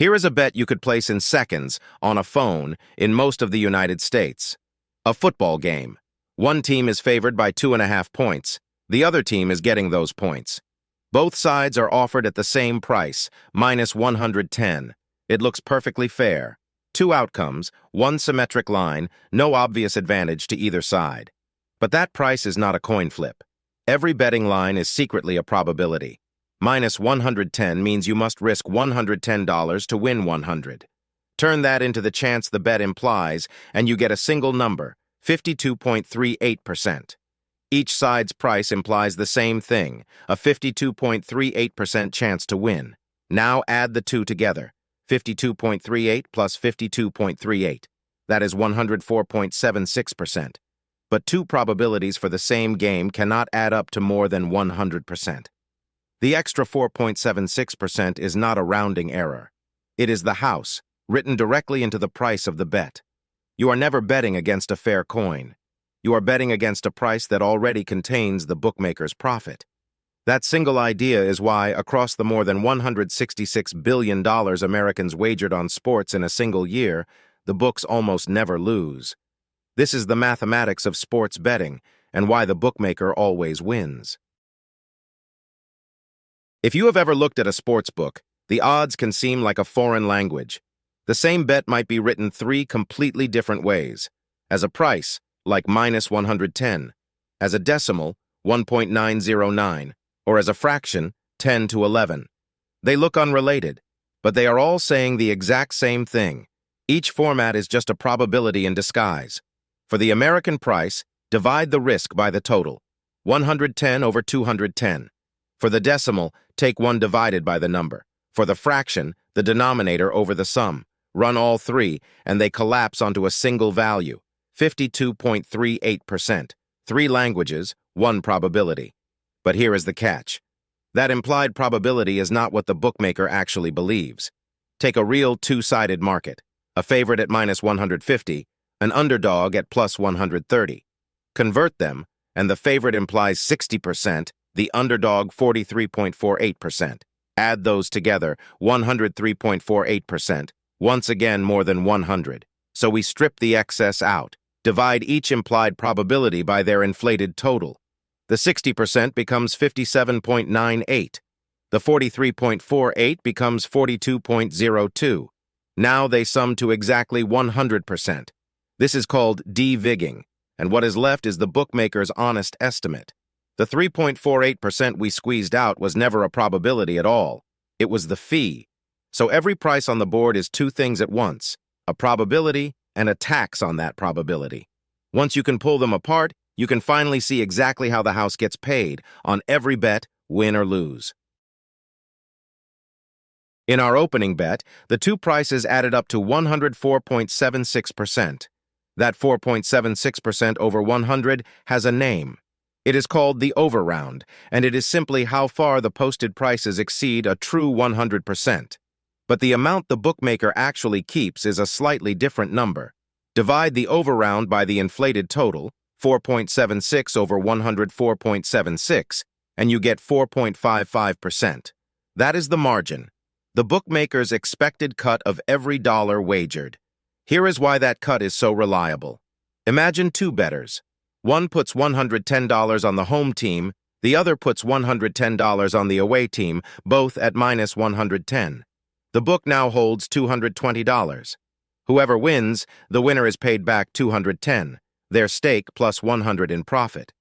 Here is a bet you could place in seconds on a phone in most of the United States. A football game. One team is favored by 2.5 points. The other team is getting those points. Both sides are offered at the same price, minus 110. It looks perfectly fair. Two outcomes, one symmetric line, no obvious advantage to either side. But that price is not a coin flip. Every betting line is secretly a probability. Minus 110 means you must risk $110 to win 100. Turn that into the chance the bet implies, and you get a single number, 52.38%. Each side's price implies the same thing, a 52.38% chance to win. Now add the two together, 52.38 plus 52.38. That is 104.76%. But two probabilities for the same game cannot add up to more than 100%. The extra 4.76% is not a rounding error. It is the house, written directly into the price of the bet. You are never betting against a fair coin. You are betting against a price that already contains the bookmaker's profit. That single idea is why, across the more than $166 billion Americans wagered on sports in a single year, the books almost never lose. This is the mathematics of sports betting, and why the bookmaker always wins. If you have ever looked at a sports book, the odds can seem like a foreign language. The same bet might be written three completely different ways. As a price, like minus 110, as a decimal, 1.909, or as a fraction, 10 to 11. They look unrelated, but they are all saying the exact same thing. Each format is just a probability in disguise. For the American price, divide the risk by the total, 110 over 210. For the decimal, take 1 divided by the number. For the fraction, the denominator over the sum. Run all three, and they collapse onto a single value, 52.38%. 3 languages, 1 probability. But here is the catch. That implied probability is not what the bookmaker actually believes. Take a real two-sided market, a favorite at minus 150, an underdog at plus 130. Convert them, and the favorite implies 60%, the underdog 43.48%. Add those together, 103.48%, once again more than 100. So we strip the excess out. Divide each implied probability by their inflated total. The 60% becomes 57.98. The 43.48 becomes 42.02. Now they sum to exactly 100%. This is called de-vigging, and what is left is the bookmaker's honest estimate. The 3.48% we squeezed out was never a probability at all. It was the fee. So every price on the board is two things at once, a probability and a tax on that probability. Once you can pull them apart, you can finally see exactly how the house gets paid on every bet, win or lose. In our opening bet, the two prices added up to 104.76%. That 4.76% over 100 has a name. It is called the overround, and it is simply how far the posted prices exceed a true 100%. But the amount the bookmaker actually keeps is a slightly different number. Divide the overround by the inflated total, 4.76 over 104.76, and you get 4.55%. That is the margin, the bookmaker's expected cut of every dollar wagered. Here is why that cut is so reliable. Imagine two bettors. One puts $110 on the home team, the other puts $110 on the away team, both at minus 110. The book now holds $220. Whoever wins, the winner is paid back $210, their stake plus $100 in profit.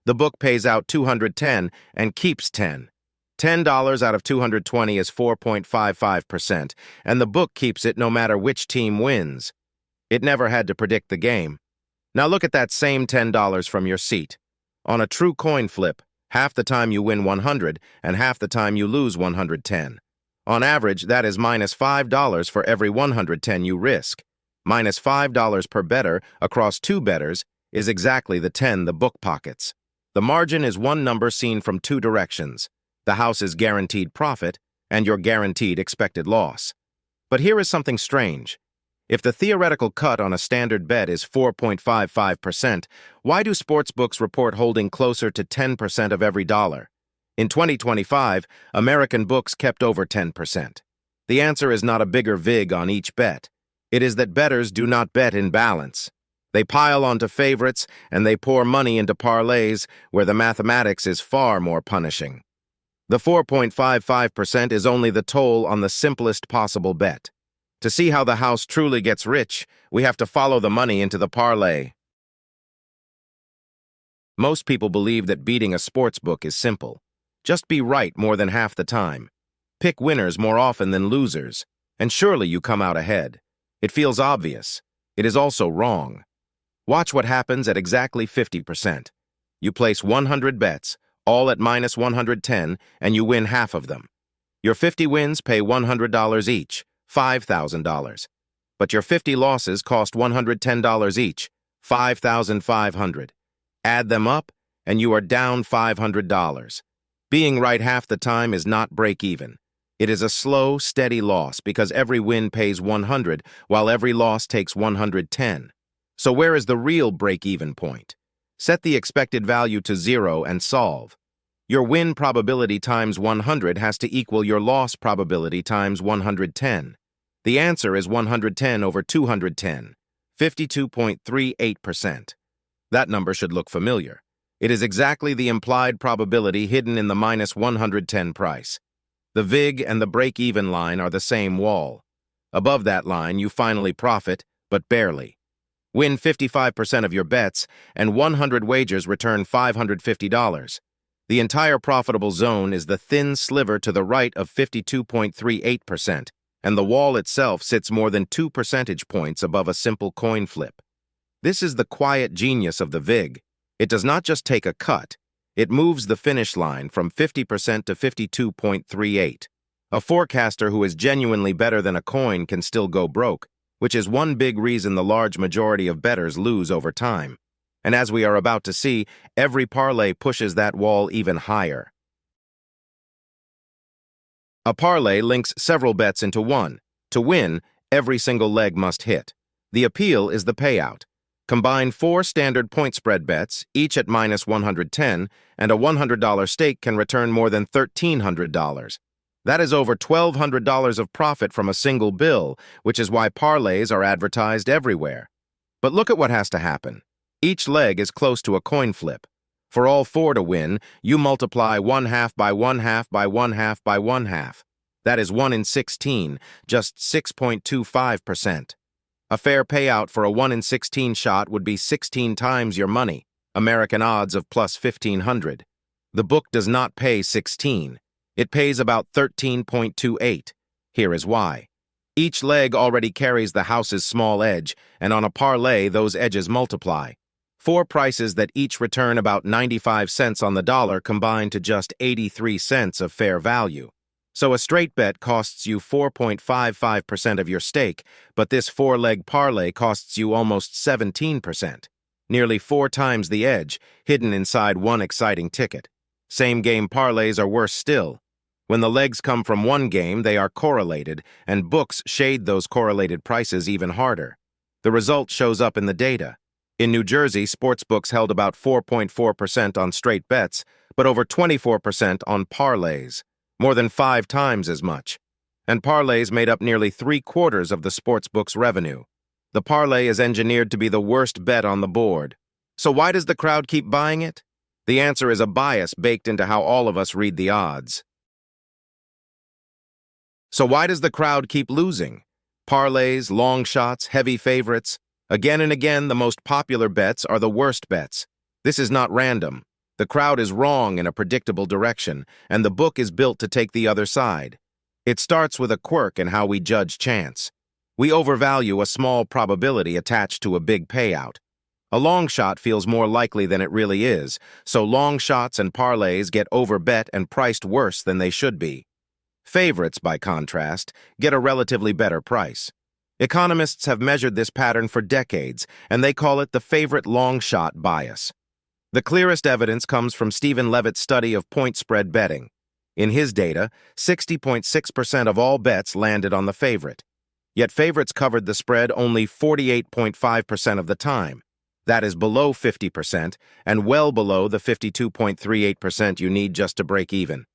The book pays out $210 and keeps $10. $10 out of $220 is 4.55%, and the book keeps it no matter which team wins. It never had to predict the game. Now look at that same $10 from your seat. On a true coin flip, half the time you win 100 and half the time you lose 110. On average, that is minus $5 for every 110 you risk. Minus $5 per bettor across two bettors is exactly the 10 the book pockets. The margin is one number seen from two directions. The house's guaranteed profit and your guaranteed expected loss. But here is something strange. If the theoretical cut on a standard bet is 4.55%, why do sportsbooks report holding closer to 10% of every dollar? In 2025, American books kept over 10%. The answer is not a bigger vig on each bet. It is that bettors do not bet in balance. They pile onto favorites and they pour money into parlays where the mathematics is far more punishing. The 4.55% is only the toll on the simplest possible bet. To see how the house truly gets rich, we have to follow the money into the parlay. Most people believe that beating a sportsbook is simple. Just be right more than half the time. Pick winners more often than losers, and surely you come out ahead. It feels obvious. It is also wrong. Watch what happens at exactly 50%. You place 100 bets, all at minus 110, and you win half of them. Your 50 wins pay $100 each, $5,000. But your 50 losses cost $110 each, $5,500. Add them up, and you are down $500. Being right half the time is not break even. It is a slow, steady loss because every win pays 100, while every loss takes 110. So where is the real break-even point? Set the expected value to 0 and solve. Your win probability times 100 has to equal your loss probability times 110. The answer is 110 over 210, 52.38%. That number should look familiar. It is exactly the implied probability hidden in the minus 110 price. The VIG and the break-even line are the same wall. Above that line, you finally profit, but barely. Win 55% of your bets, and 100 wagers return $550. The entire profitable zone is the thin sliver to the right of 52.38%, and the wall itself sits more than 2 percentage points above a simple coin flip. This is the quiet genius of the VIG. It does not just take a cut. It moves the finish line from 50% to 52.38. A forecaster who is genuinely better than a coin can still go broke, which is one big reason the large majority of bettors lose over time. And as we are about to see, every parlay pushes that wall even higher. A parlay links several bets into one. To win, every single leg must hit. The appeal is the payout. Combine 4 standard point spread bets, each at minus 110, and a $100 stake can return more than $1,300. That is over $1,200 of profit from a single bill, which is why parlays are advertised everywhere. But look at what has to happen. Each leg is close to a coin flip. For all 4 to win, you multiply 1/2 by 1/2 by 1/2 by 1/2. That is 1 in 16, just 6.25%. A fair payout for a 1 in 16 shot would be 16 times your money, American odds of plus 1,500. The book does not pay 16. It pays about 13.28. Here is why. Each leg already carries the house's small edge, and on a parlay, those edges multiply. 4 prices that each return about 95 cents on the dollar combine to just 83 cents of fair value. So a straight bet costs you 4.55% of your stake, but this 4-leg parlay costs you almost 17%. Nearly 4 times the edge, hidden inside one exciting ticket. Same-game parlays are worse still. When the legs come from one game, they are correlated, and books shade those correlated prices even harder. The result shows up in the data. In New Jersey, sportsbooks held about 4.4% on straight bets, but over 24% on parlays. More than 5 times as much. And parlays made up nearly 3/4 of the sportsbook's revenue. The parlay is engineered to be the worst bet on the board. So why does the crowd keep buying it? The answer is a bias baked into how all of us read the odds. So why does the crowd keep losing? Parlays, long shots, heavy favorites. Again and again, the most popular bets are the worst bets. This is not random. The crowd is wrong in a predictable direction, and the book is built to take the other side. It starts with a quirk in how we judge chance. We overvalue a small probability attached to a big payout. A long shot feels more likely than it really is, so long shots and parlays get overbet and priced worse than they should be. Favorites, by contrast, get a relatively better price. Economists have measured this pattern for decades, and they call it the favorite-longshot bias. The clearest evidence comes from Stephen Levitt's study of point spread betting. In his data, 60.6% of all bets landed on the favorite. Yet favorites covered the spread only 48.5% of the time. That is below 50% and well below the 52.38% you need just to break even.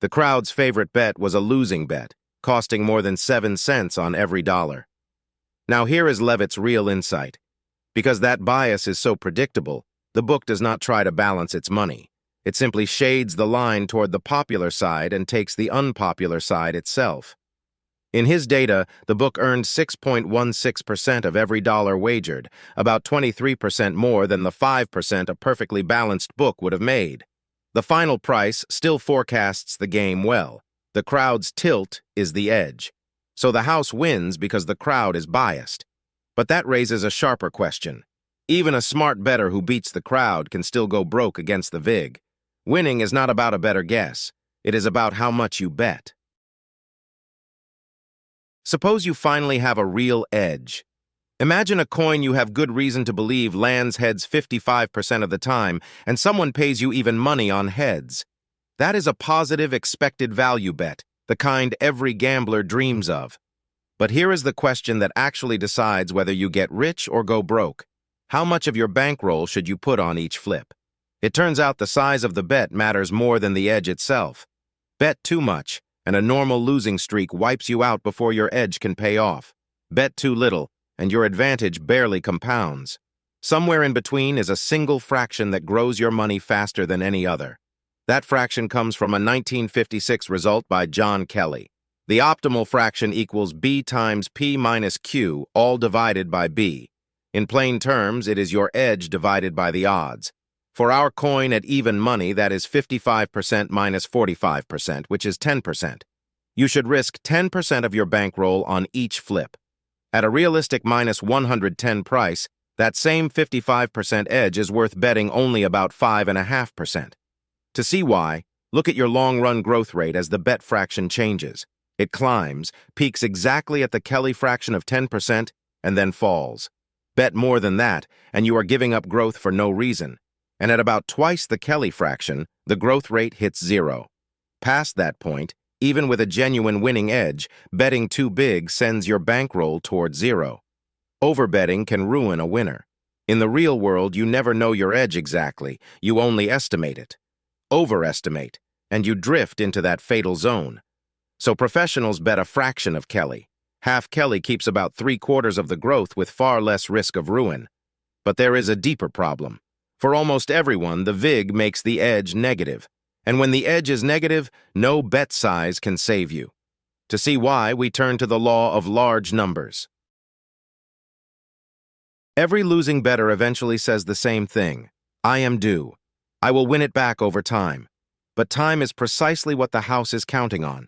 The crowd's favorite bet was a losing bet. costing more than 7 cents on every dollar. Now here is Levitt's real insight. Because that bias is so predictable, the book does not try to balance its money. It simply shades the line toward the popular side and takes the unpopular side itself. In his data, the book earned 6.16% of every dollar wagered, about 23% more than the 5% a perfectly balanced book would have made. The final price still forecasts the game well. The crowd's tilt is the edge. So the house wins because the crowd is biased. But that raises a sharper question. Even a smart bettor who beats the crowd can still go broke against the vig. Winning is not about a better guess. It is about how much you bet. Suppose you finally have a real edge. Imagine a coin you have good reason to believe lands heads 55% of the time, and someone pays you even money on heads. That is a positive expected value bet, the kind every gambler dreams of. But here is the question that actually decides whether you get rich or go broke. How much of your bankroll should you put on each flip? It turns out the size of the bet matters more than the edge itself. Bet too much, and a normal losing streak wipes you out before your edge can pay off. Bet too little, and your advantage barely compounds. Somewhere in between is a single fraction that grows your money faster than any other. That fraction comes from a 1956 result by John Kelly. The optimal fraction equals B times P minus Q, all divided by B. In plain terms, it is your edge divided by the odds. For our coin at even money, that is 55% minus 45%, which is 10%. You should risk 10% of your bankroll on each flip. At a realistic minus 110 price, that same 55% edge is worth betting only about 5.5%. To see why, look at your long-run growth rate as the bet fraction changes. It climbs, peaks exactly at the Kelly fraction of 10%, and then falls. Bet more than that, and you are giving up growth for no reason. And at about twice the Kelly fraction, the growth rate hits 0. Past that point, even with a genuine winning edge, betting too big sends your bankroll toward 0. Overbetting can ruin a winner. In the real world, you never know your edge exactly, you only estimate it. Overestimate, and you drift into that fatal zone. So professionals bet a fraction of Kelly. Half Kelly keeps about 3/4 of the growth with far less risk of ruin. But there is a deeper problem. For almost everyone, the vig makes the edge negative. And when the edge is negative, no bet size can save you. To see why, we turn to the law of large numbers. Every losing bettor eventually says the same thing. I am due. I will win it back over time. But time is precisely what the house is counting on.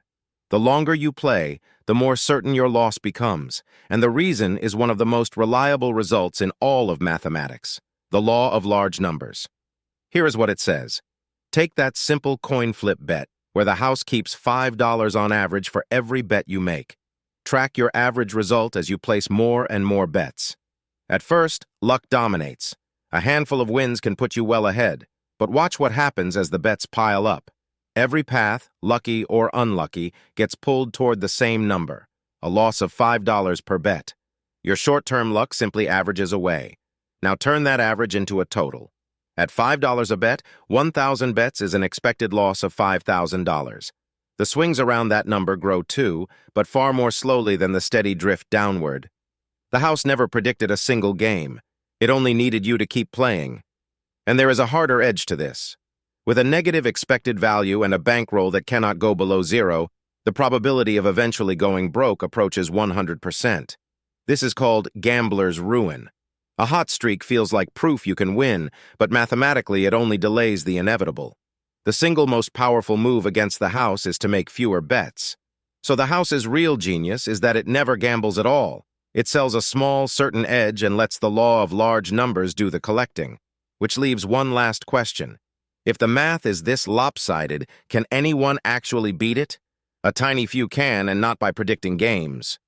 The longer you play, the more certain your loss becomes, and the reason is one of the most reliable results in all of mathematics, the law of large numbers. Here is what it says. Take that simple coin flip bet, where the house keeps $5 on average for every bet you make. Track your average result as you place more and more bets. At first, luck dominates. A handful of wins can put you well ahead, but watch what happens as the bets pile up. Every path, lucky or unlucky, gets pulled toward the same number, a loss of $5 per bet. Your short-term luck simply averages away. Now turn that average into a total. At $5 a bet, 1,000 bets is an expected loss of $5,000. The swings around that number grow too, but far more slowly than the steady drift downward. The house never predicted a single game. It only needed you to keep playing. And there is a harder edge to this. With a negative expected value and a bankroll that cannot go below 0, the probability of eventually going broke approaches 100%. This is called gambler's ruin. A hot streak feels like proof you can win, but mathematically it only delays the inevitable. The single most powerful move against the house is to make fewer bets. So the house's real genius is that it never gambles at all. It sells a small, certain edge and lets the law of large numbers do the collecting. Which leaves one last question. If the math is this lopsided, can anyone actually beat it? A tiny few can, and not by predicting games.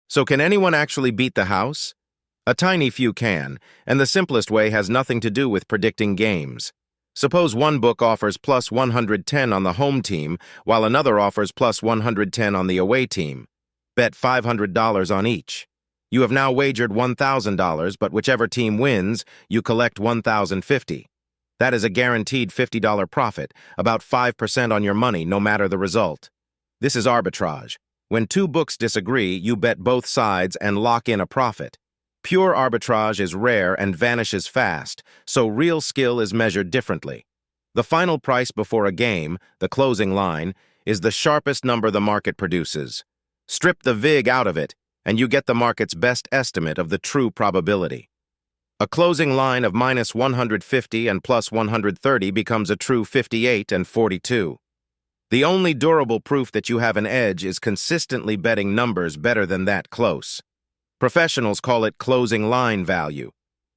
So can anyone actually beat the house? A tiny few can, and the simplest way has nothing to do with predicting games. Suppose one book offers plus 110 on the home team, while another offers plus 110 on the away team. Bet $500 on each. You have now wagered $1,000, but whichever team wins, you collect $1,050. That is a guaranteed $50 profit, about 5% on your money, no matter the result. This is arbitrage. When two books disagree, you bet both sides and lock in a profit. Pure arbitrage is rare and vanishes fast, so real skill is measured differently. The final price before a game, the closing line, is the sharpest number the market produces. Strip the vig out of it, and you get the market's best estimate of the true probability. A closing line of minus 150 and plus 130 becomes a true 58 and 42. The only durable proof that you have an edge is consistently betting numbers better than that close. Professionals call it closing line value.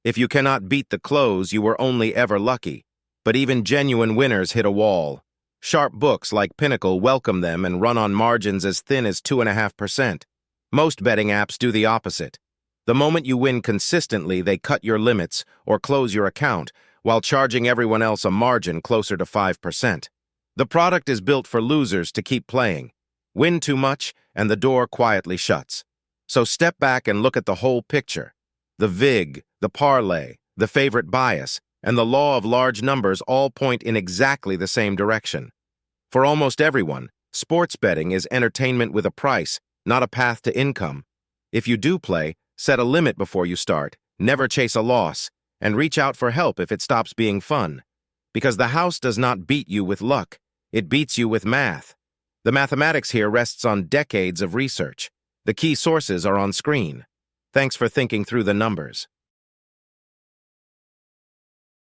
If you cannot beat the close, you were only ever lucky. But even genuine winners hit a wall. Sharp books like Pinnacle welcome them and run on margins as thin as 2.5%. Most betting apps do the opposite. The moment you win consistently, they cut your limits or close your account while charging everyone else a margin closer to 5%. The product is built for losers to keep playing. Win too much, and the door quietly shuts. So step back and look at the whole picture. The vig, the parlay, the favorite bias, and the law of large numbers all point in exactly the same direction. For almost everyone, sports betting is entertainment with a price, not a path to income. If you do play, set a limit before you start, never chase a loss, and reach out for help if it stops being fun. Because the house does not beat you with luck, it beats you with math. The mathematics here rests on decades of research. The key sources are on screen. Thanks for thinking through the numbers.